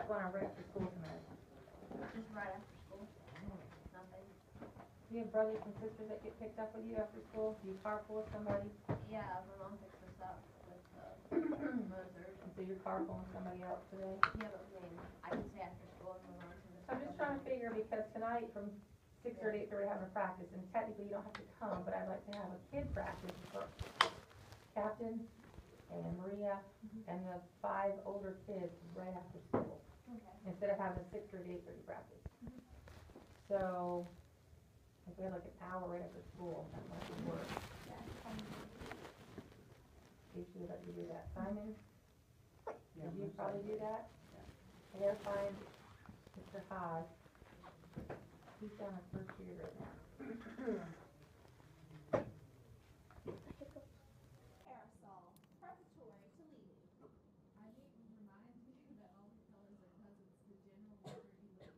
going on right after school tonight? Just right after school. Nothing. Do you have brothers and sisters that get picked up with you after school? Do you carpool with somebody? Yeah, my mom picks us up with motors. And so you're carpooling somebody else today? Yeah, but I mean, I can stay after school and move on to the. I'm just trying to figure, because tonight from 6:30 to 8:30 having a practice, and technically you don't have to come, but I'd like to have a kid practice for Captain and Maria and the 5 older kids right after school, Okay. instead of having a 6:30 to 8:30 practice. So, if we had like an hour right after school, that might be work. Yeah. You should let you do that. Simon, would you probably do that? I gotta find Mr. Hodge. He's down at first year right now. Parasol, preparatory to leaving. I hate when you remind me that all the colors are cousins to General Walker.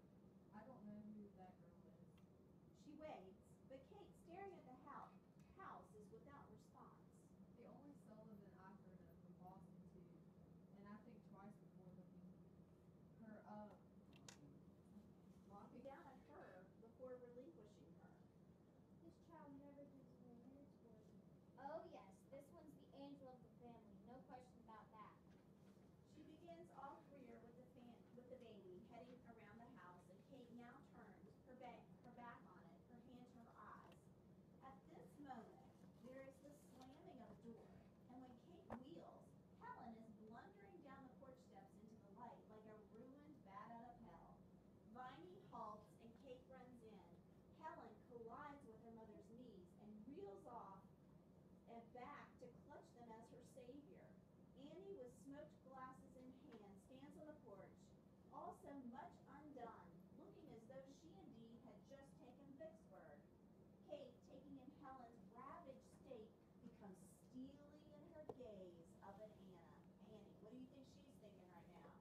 I don't know who that girl is. She waits, but Kate, staring at the house is without response. The only Sullivan I've heard of from Boston too, and I think twice before looking her up. Looking down at her before relinquishing her. This child never gives me a minute's work. Oh yes, this one's the angel of the family, no question about that. She begins off rear with the baby, heading around the house, and Kate now turns her back on it, her hand to her eyes. At this moment, there is the slamming of a door, and when Kate wheels, Helen is blundering down the porch steps into the light like a ruined bat out of hell. Viney halts and Kate runs in. Helen collides with her mother's knees and reels off and back to clutch them as her savior. Annie, with smoked glasses in hand, stands on the porch, also much undone, looking as though she indeed had just taken Vicksburg. Kate, taking in Helen's ravaged state, becomes steely in her gaze up at Anna. Annie, what do you think she's thinking right now?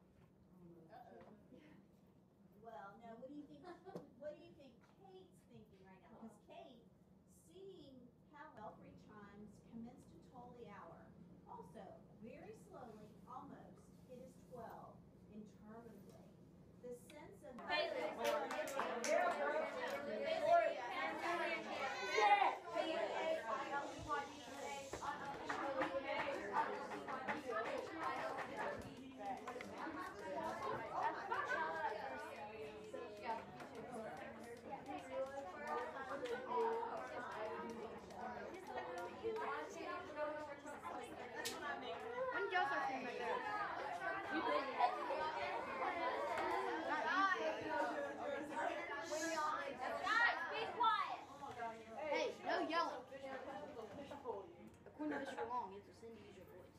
Uh-oh. Well, no, what do you think Kate's thinking right now? Because Kate, seeing how belfry chimes commence to toll the hour. Also, very slowly, almost, it is 12, interminably. The sense of Hey, no yelling. A cool notice for long. You have to send to use your voice.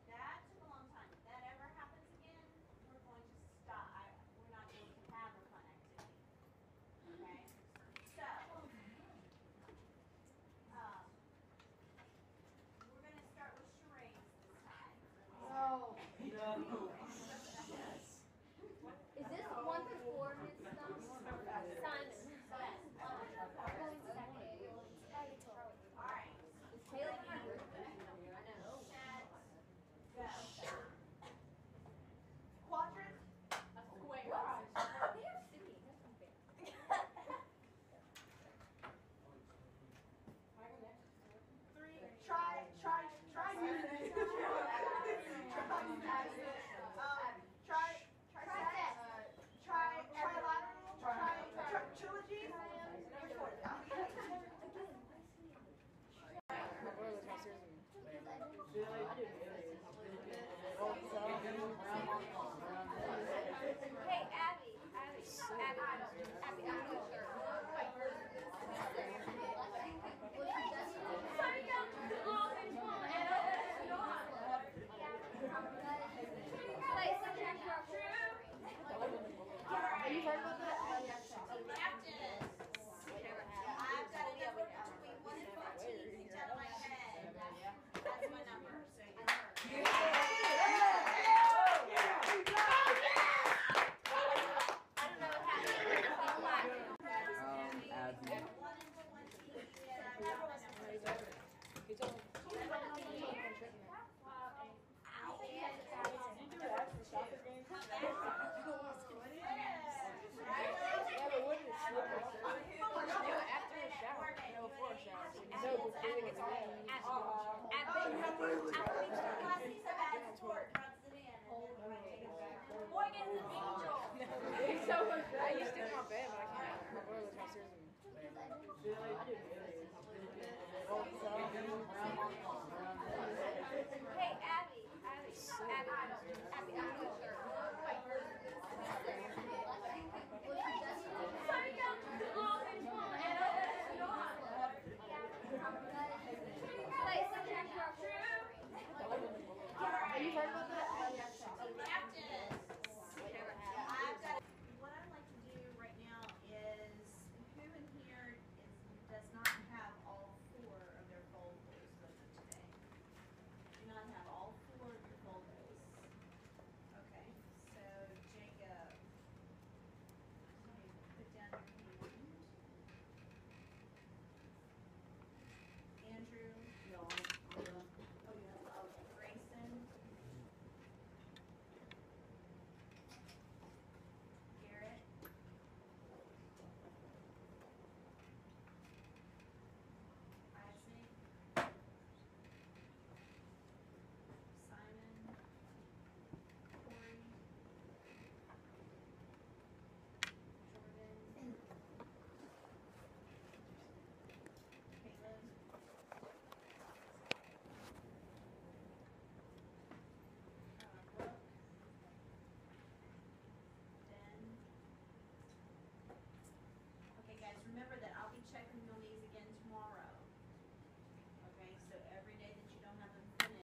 That took a long time. If that ever happens again, we're going to stop. We're not going to have a fun activity. Okay? So, we're going to start with charades this time. Is this 1 through 4? shower. Happy- No, happy- before it gets hot. Unless he's a bad sport, rubs it in, and then you might take it back. Morgan's an angel. I used to in my bed, but I can't. My brother lives downstairs with me.